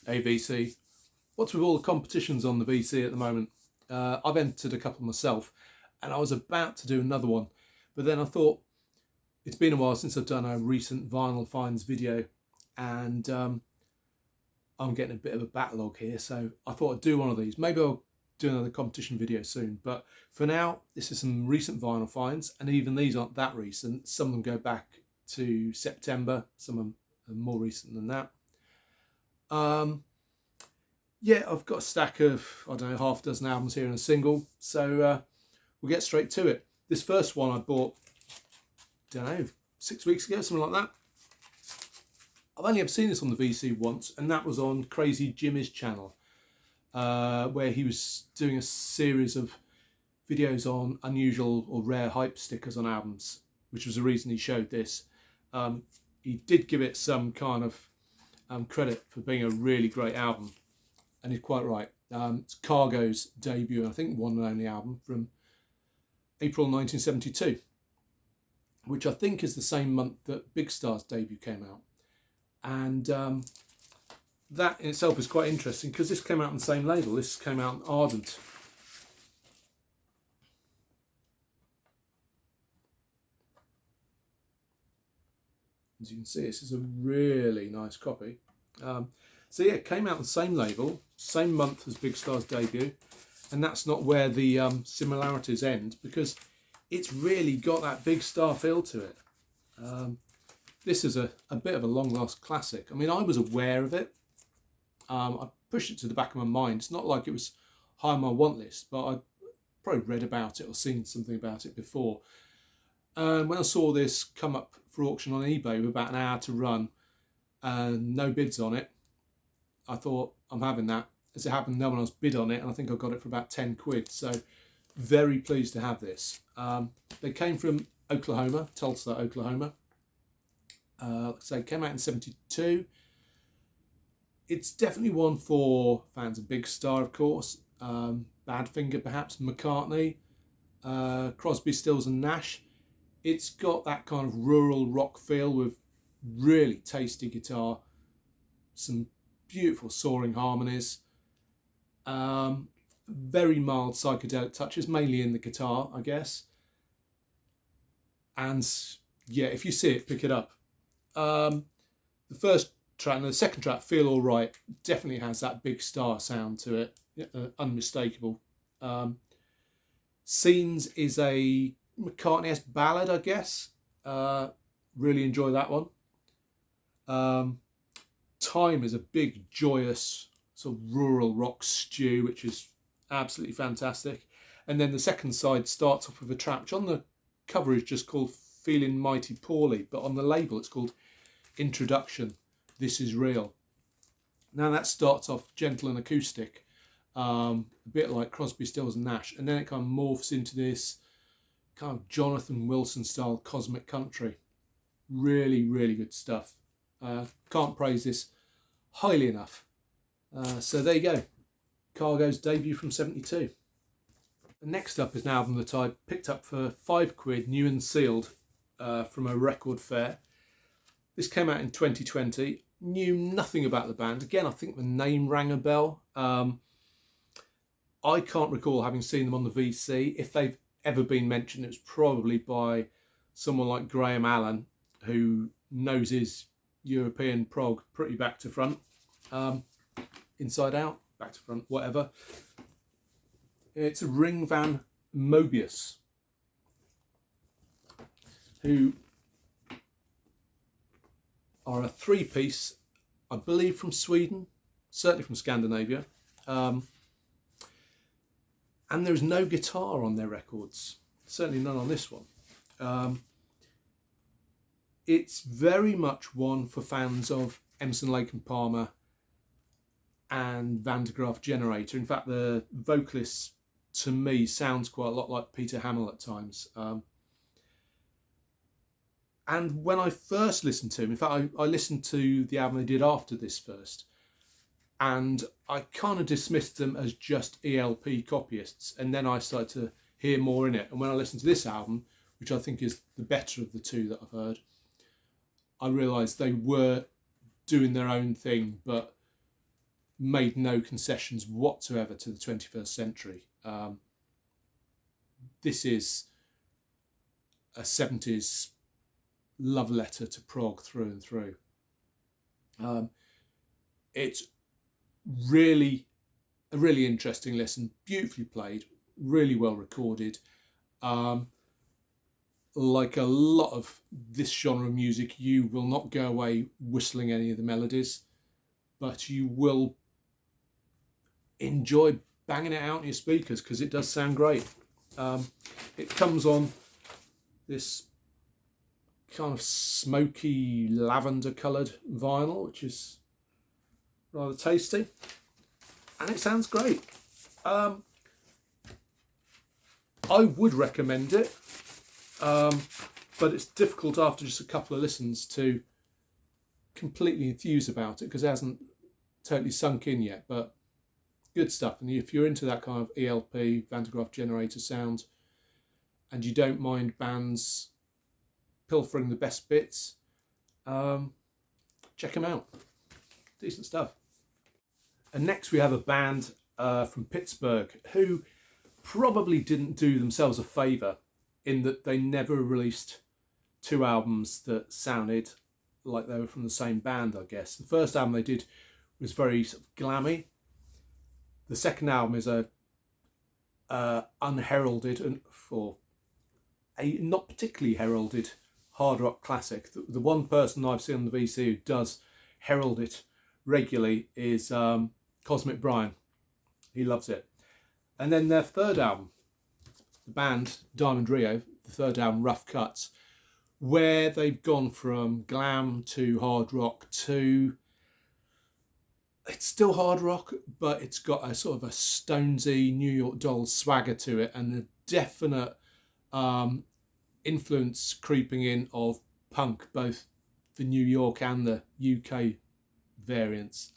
AVC. What's with all the competitions on the VC at the moment? I've entered a couple myself, and I was about to do another one, but then I thought it's been a while since I've done a recent vinyl finds video, and I'm getting a bit of a backlog here, so I thought I'd do one of these. Maybe I'll do another competition video soon, but for now, this is some recent vinyl finds, and even these aren't that recent. Some of them go back to September, some of them are more recent than that. Yeah, I've got a stack of, I don't know, half a dozen albums here in a single, so we'll get straight to it. This first one I bought, don't know, 6 weeks ago, something like that. I've only ever seen this on the VC once, and that was on Crazy Jimmy's channel, where he was doing a series of videos on unusual or rare hype stickers on albums, which was the reason he showed this. He did give it some kind of credit for being a really great album, and he's quite right. It's Cargoe's debut, I think one and only album, from April 1972, which I think is the same month that Big Star's debut came out. And that in itself is quite interesting because this came out on the same label. This came out on Ardent. As you can see, this is a really nice copy. So yeah, it came out on the same label, same month as Big Star's debut, and that's not where the similarities end, because it's really got that Big Star feel to it. This is a bit of a long-lost classic. I mean, I was aware of it. I pushed it to the back of my mind. It's not like it was high on my want list, but I probably read about it or seen something about it before. And when I saw this come up for auction on eBay with about an hour to run and no bids on it, I thought, I'm having that. As it happened, no one else bid on it, and I think I got it for about 10 quid. So very pleased to have this. They came from Oklahoma, Tulsa, Oklahoma. So it came out in 72. It's definitely one for fans of Big Star, of course. Badfinger, perhaps, McCartney, Crosby, Stills and Nash. It's got that kind of rural rock feel with really tasty guitar, some beautiful soaring harmonies, very mild psychedelic touches, mainly in the guitar, I guess. And yeah, if you see it, pick it up. The first track and the second track, Feel Alright, definitely has that Big Star sound to it, unmistakable. Scenes is a McCartney-esque ballad, I guess. Really enjoy that one. Time is a big, joyous, sort of rural rock stew, which is absolutely fantastic. And then the second side starts off with a track, which on the cover is just called Feeling Mighty Poorly, but on the label it's called Introduction, This Is Real. Now that starts off gentle and acoustic, a bit like Crosby, Stills and Nash, and then it kind of morphs into this kind of Jonathan Wilson style cosmic country. Really, really good stuff. Can't praise this highly enough. So there you go, Cargoe's debut from 72. Next up is an album that I picked up for 5 quid, new and sealed, from a record fair. This came out in 2020. Knew nothing about the band. Again, I think the name rang a bell. I can't recall having seen them on the VC. If they've ever been mentioned, it was probably by someone like Graham Allen, who knows his European prog pretty back to front. Inside out, back to front, whatever. It's a Ring van Möbius, who are a 3-piece, I believe from Sweden, certainly from Scandinavia. And there's no guitar on their records, certainly none on this one. It's very much one for fans of Emerson, Lake and Palmer and Van de Graaff Generator. In fact, the vocalist, to me, sounds quite a lot like Peter Hamill at times. And when I first listened to him, in fact, I listened to the album they did after this first, and I kind of dismissed them as just ELP copyists, and then I started to hear more in it. And when I listened to this album, which I think is the better of the two that I've heard, I realised they were doing their own thing, but made no concessions whatsoever to the 21st century. This is a 70s love letter to prog through and through. It's really a really interesting listen, beautifully played, really well recorded. Like a lot of this genre of music, you will not go away whistling any of the melodies, but you will enjoy banging it out in your speakers because it does sound great. It comes on this kind of smoky lavender coloured vinyl, which is rather tasty, and it sounds great. I would recommend it, but it's difficult after just a couple of listens to completely enthuse about it because it hasn't totally sunk in yet, but good stuff. And if you're into that kind of ELP, Van de Graaff generator sound, and you don't mind bands pilfering the best bits, check them out. Decent stuff. And next we have a band from Pittsburgh who probably didn't do themselves a favour in that they never released two albums that sounded like they were from the same band, I guess. The first album they did was very sort of glammy. The second album is a unheralded and for a not particularly heralded hard rock classic. The one person I've seen on the VC who does herald it regularly is Cosmic Brian. He loves it. And then their third album, the band Diamond Rio, the third album, Rough Cuts, where they've gone from glam to hard rock to... It's still hard rock, but it's got a sort of a Stonesy New York Dolls swagger to it, and a definite influence creeping in of punk, both the New York and the UK variants.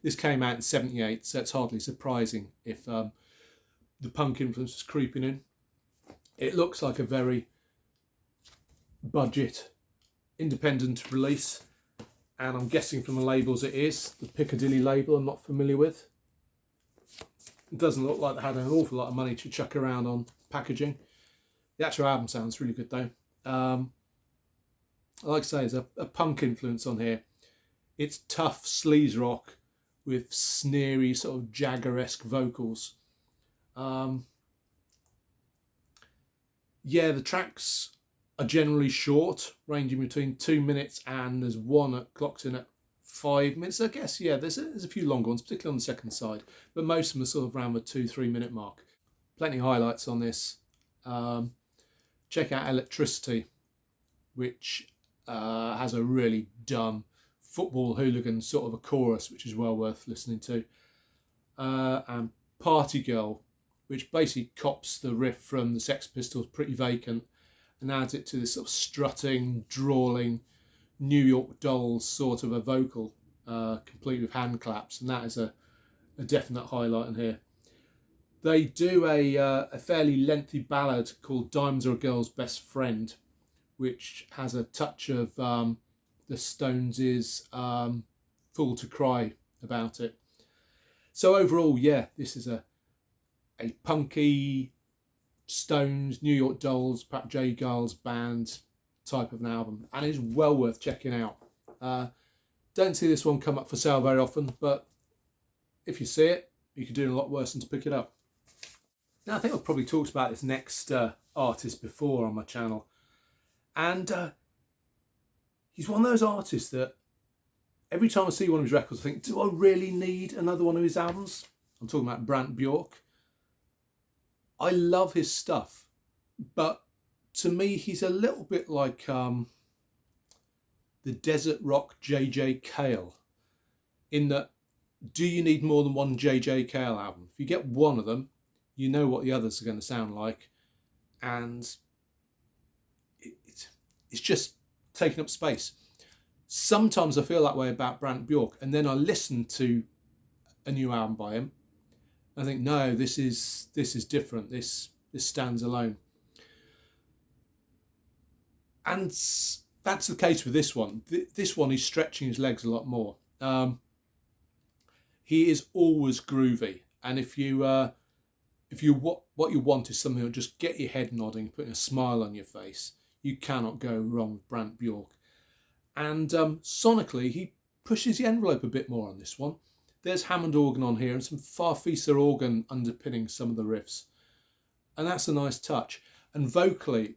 This came out in '78, so it's hardly surprising if the punk influence was creeping in. It looks like a very budget, independent release. And I'm guessing from the labels it is. The Piccadilly label I'm not familiar with. It doesn't look like they had an awful lot of money to chuck around on packaging. The actual album sounds really good though. Like I say, there's a punk influence on here. It's tough sleaze rock with sneery sort of Jagger-esque vocals. Yeah, the tracks are generally short, ranging between 2 minutes and there's one that clocks in at 5 minutes, I guess. Yeah, there's a few longer ones, particularly on the second side, but most of them are sort of around the 2-3 minute mark. Plenty of highlights on this. Check out Electricity, which has a really dumb football hooligan sort of a chorus, which is well worth listening to. And Party Girl, which basically cops the riff from the Sex Pistols' Pretty Vacant and adds it to this sort of strutting, drawling New York Dolls sort of a vocal, complete with hand claps, and that is a definite highlight in here. They do a fairly lengthy ballad called Diamonds Are a Girl's Best Friend, which has a touch of the Stones' Fool to Cry about it. So overall, yeah, this is a punky Stones, New York Dolls, perhaps Jay Giles band type of an album, and it's well worth checking out. Don't see this one come up for sale very often, but if you see it, you could do a lot worse than to pick it up. Now, I think I've probably talked about this next artist before on my channel, and he's one of those artists that every time I see one of his records I think, do I really need another one of his albums? I'm talking about Brant Bjork. I love his stuff, but to me he's a little bit like the desert rock J.J. Cale, in that, do you need more than one J.J. Cale album? If you get one of them, you know what the others are going to sound like, and it's just taking up space. Sometimes I feel that way about Brant Bjork, and then I listen to a new album by him, I think, no, this is different. This stands alone. And that's the case with this one. This one, he's stretching his legs a lot more. he is always groovy. And if what you want is something that'll just get your head nodding, putting a smile on your face, you cannot go wrong with Brant Bjork. And sonically, he pushes the envelope a bit more on this one. There's Hammond organ on here and some Farfisa organ underpinning some of the riffs. And that's a nice touch. And vocally,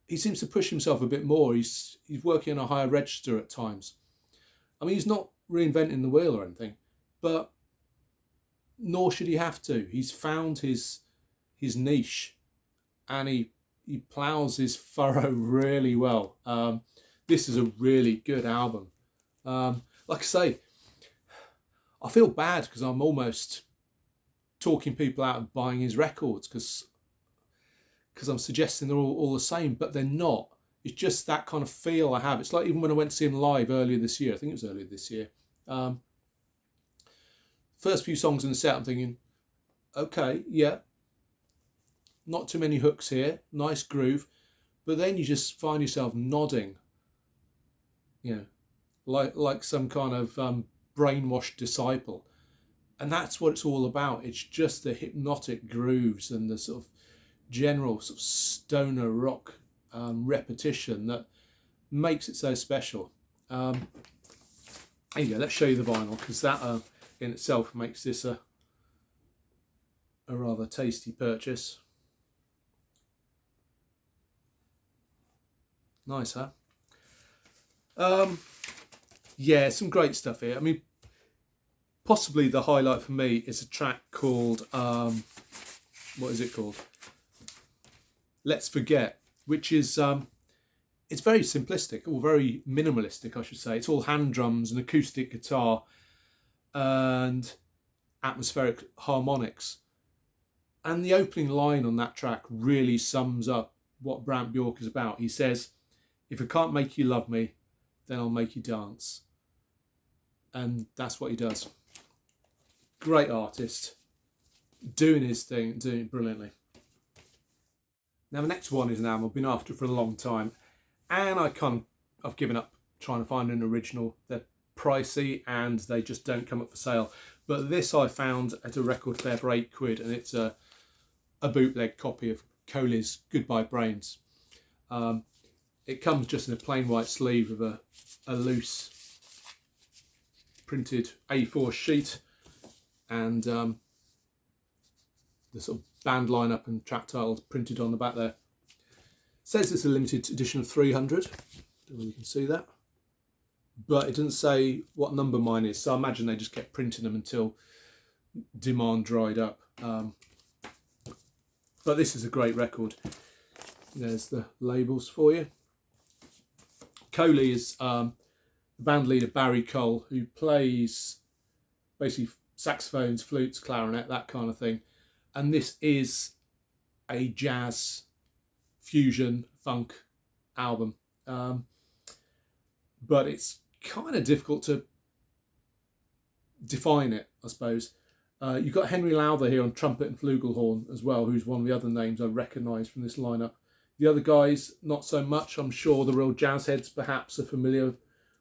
he seems to push himself a bit more. He's working on a higher register at times. I mean, he's not reinventing the wheel or anything, but nor should he have to. He's found his niche, and he ploughs his furrow really well. This is a really good album. Like I say, I feel bad because I'm almost talking people out of buying his records because I'm suggesting they're all the same, but they're not. It's just that kind of feel I have. It's like even when I went to see him live earlier this year. I think it was earlier this year. First few songs in the set, I'm thinking, okay, yeah, not too many hooks here, nice groove, but then you just find yourself nodding, like some kind of brainwashed disciple, and that's what it's all about. It's just the hypnotic grooves and the sort of general sort of stoner rock repetition that makes it so special. There you go. Let's show you the vinyl, because that in itself makes this a rather tasty purchase. Nice, huh? Yeah, some great stuff here. I mean, possibly the highlight for me is a track called what is it called? Let's Forget, which is it's very simplistic, or very minimalistic, I should say. It's all hand drums and acoustic guitar and atmospheric harmonics. And the opening line on that track really sums up what Brant Bjork is about. He says, "If I can't make you love me, then I'll make you dance." And that's what he does. Great artist, doing his thing, doing it brilliantly. Now the next one is an album I've been after for a long time, and I've given up trying to find an original. They're pricey and they just don't come up for sale. But this I found at a record fair for £8, and it's a bootleg copy of Coley's Goodbye Brains. It comes just in a plain white sleeve with a loose printed A4 sheet, and the sort of band lineup and track titles printed on the back there. It says it's a limited edition of 300. Don't know if you can see that, but it doesn't say what number mine is, so I imagine they just kept printing them until demand dried up. But this is a great record. There's the labels for you. Coley is the band leader Barry Cole, who plays basically saxophones, flutes, clarinet, that kind of thing. And this is a jazz fusion funk album. But it's kind of difficult to define it, I suppose. You've got Henry Lowther here on trumpet and flugelhorn as well, who's one of the other names I recognise from this lineup. The other guys, not so much. I'm sure the real jazz heads perhaps are familiar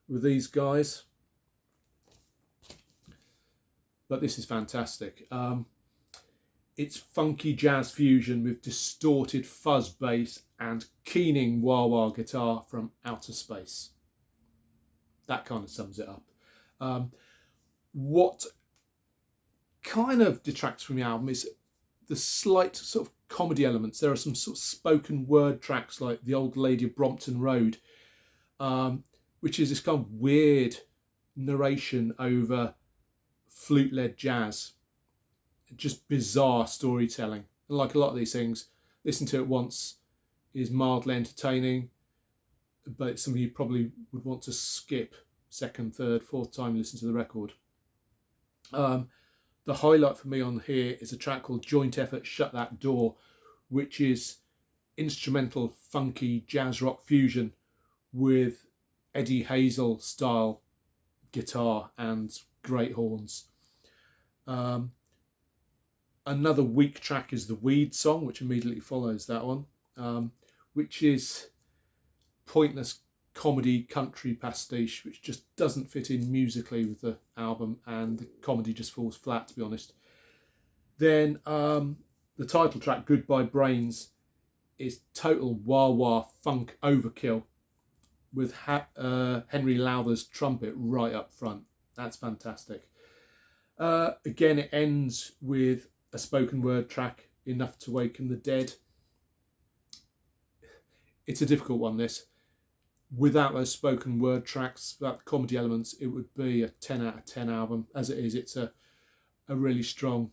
with these guys. But this is fantastic. It's funky jazz fusion with distorted fuzz bass and keening wah-wah guitar from outer space. That kind of sums it up. What kind of detracts from the album is the slight sort of comedy elements. There are some sort of spoken word tracks like The Old Lady of Brompton Road, which is this kind of weird narration over flute-led jazz. Just bizarre storytelling. And like a lot of these things, listen to it once is mildly entertaining, but it's something you probably would want to skip second, third, fourth time you listen to the record. The highlight for me on here is a track called Joint Effort Shut That Door, which is instrumental, funky jazz rock fusion with Eddie Hazel style guitar and great horns. Another weak track is the Weed song, which immediately follows that one, which is pointless comedy country pastiche, which just doesn't fit in musically with the album, and the comedy just falls flat, to be honest. Then the title track, Goodbye Brains, is total wah-wah funk overkill with Henry Lowther's trumpet right up front. That's fantastic. Again, it ends with a spoken word track, Enough to Waken the Dead. It's a difficult one, this. Without those spoken word tracks, without comedy elements, it would be a 10 out of 10 album. As it is, it's a really strong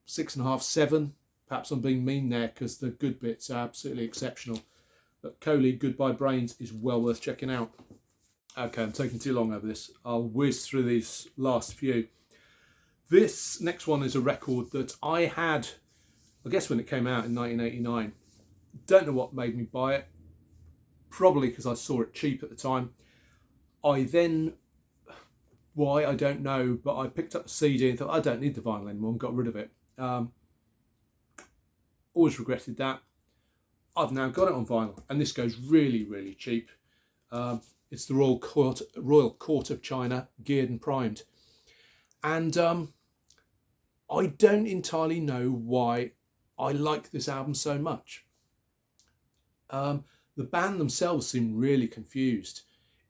6.5, 7. Perhaps I'm being mean there because the good bits are absolutely exceptional. But Coley, Goodbye Brains is well worth checking out. Okay, I'm taking too long over this. I'll whiz through these last few. This next one is a record that I had, I guess, when it came out in 1989. Don't know what made me buy it. Probably because I saw it cheap at the time. Why, I don't know, but I picked up the CD and thought, I don't need the vinyl anymore, and got rid of it. Always regretted that. I've now got it on vinyl, and this goes really, really cheap. It's the Royal Court of China, geared and primed. And I don't entirely know why I like this album so much. The band themselves seem really confused.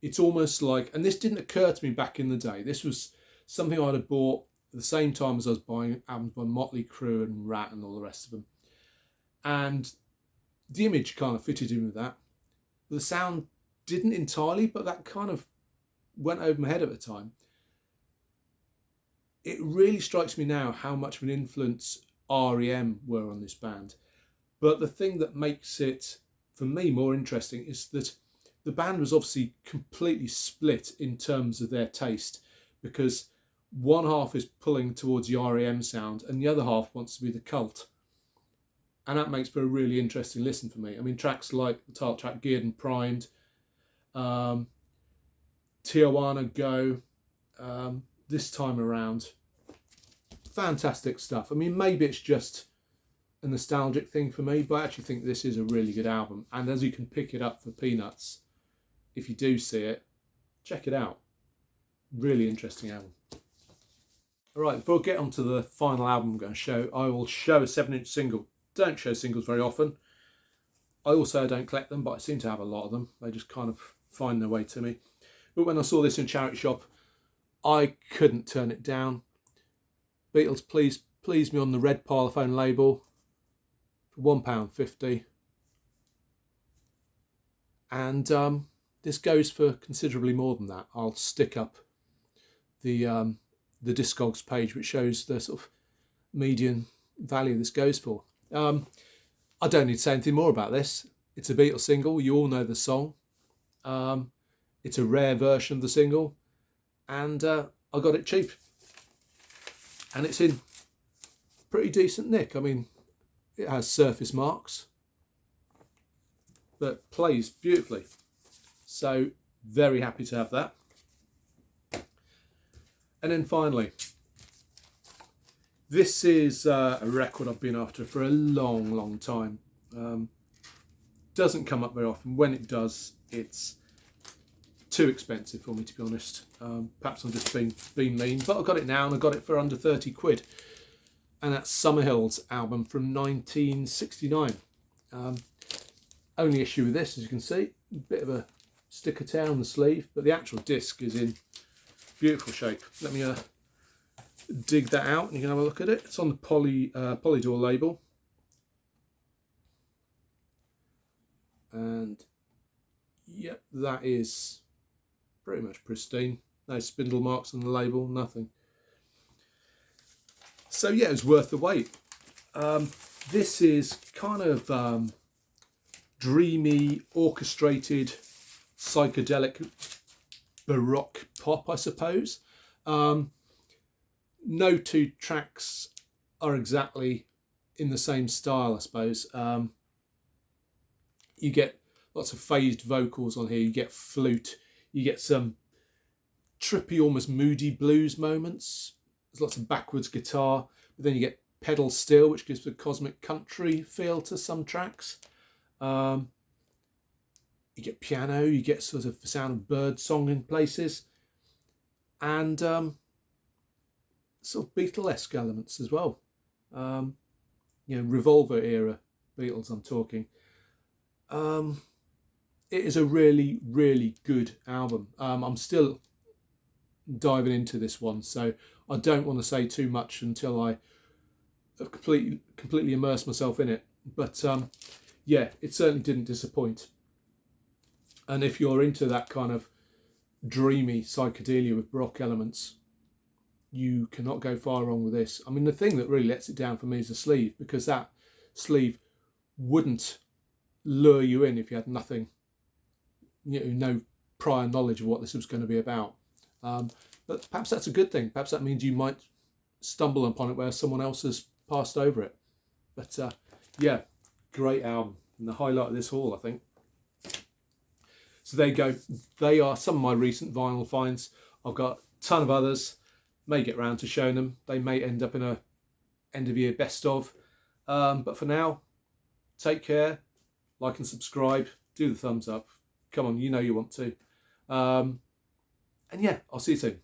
It's almost like, and this didn't occur to me back in the day, this was something I'd have bought at the same time as I was buying albums by Motley Crue and Rat and all the rest of them. And the image kind of fitted in with that. The sound didn't entirely, but that kind of went over my head at the time. It really strikes me now how much of an influence R.E.M. were on this band. But the thing that makes it, for me, more interesting is that the band was obviously completely split in terms of their taste, because one half is pulling towards the R.E.M. sound and the other half wants to be the Cult. And that makes for a really interesting listen for me. I mean, tracks like the title track, Geared and Primed, Tijuana Go, This Time Around. Fantastic stuff. I mean, maybe it's just a nostalgic thing for me, but I actually think this is a really good album. And as you can pick it up for peanuts, if you do see it, check it out. Really interesting album. All right, before I get on to the final album I'm going to show, I will show a 7-inch single. Don't show singles very often. I also don't collect them, but I seem to have a lot of them. They just kind of find their way to me. But when I saw this in a charity shop, I couldn't turn it down. Beatles, please me on the red Parlophone label for £1.50. And this goes for considerably more than that. I'll stick up the Discogs page, which shows the sort of median value this goes for. I don't need to say anything more about this. It's a Beatles single. You all know the song. It's a rare version of the single. And I got it cheap. And it's in pretty decent nick. I mean, it has surface marks, but plays beautifully. So, very happy to have that. And then finally, this is a record I've been after for a long, long time. Doesn't come up very often. When it does, it's too expensive for me, to be honest. Perhaps I'm just being mean, but I got it now and I got it for under 30 quid. And that's Summerhill's album from 1969. Only issue with this, as you can see, a bit of a sticker tear on the sleeve, but the actual disc is in beautiful shape. Let me dig that out and you can have a look at it. It's on the Polydor label. And yep, that is pretty much pristine. No spindle marks on the label, nothing. So yeah, it's worth the wait. This is kind of dreamy, orchestrated, psychedelic, baroque pop, I suppose. No two tracks are exactly in the same style, I suppose. You get lots of phased vocals on here. You get flute. You get some trippy, almost moody blues moments. There's lots of backwards guitar. But then you get pedal steel, which gives the cosmic country feel to some tracks. you get piano, you get sort of the sound of bird song in places, and sort of Beatlesque elements as well. Revolver era Beatles I'm talking. It is a really, really good album. I'm still diving into this one, so I don't want to say too much until I have completely immersed myself in it. But yeah, it certainly didn't disappoint. And if you're into that kind of dreamy psychedelia with Baroque elements, you cannot go far wrong with this. I mean, the thing that really lets it down for me is the sleeve, because that sleeve wouldn't lure you in if you had nothing, no prior knowledge of what this was going to be about. But perhaps that's a good thing. Perhaps that means you might stumble upon it where someone else has passed over it. But yeah, great album, and the highlight of this haul, I think. So there you go. They are some of my recent vinyl finds. I've got a ton of others. May get round to showing them. They may end up in a end of year best of. But for now, take care. Like and subscribe. Do the thumbs up. Come on, you know you want to. And yeah, I'll see you soon.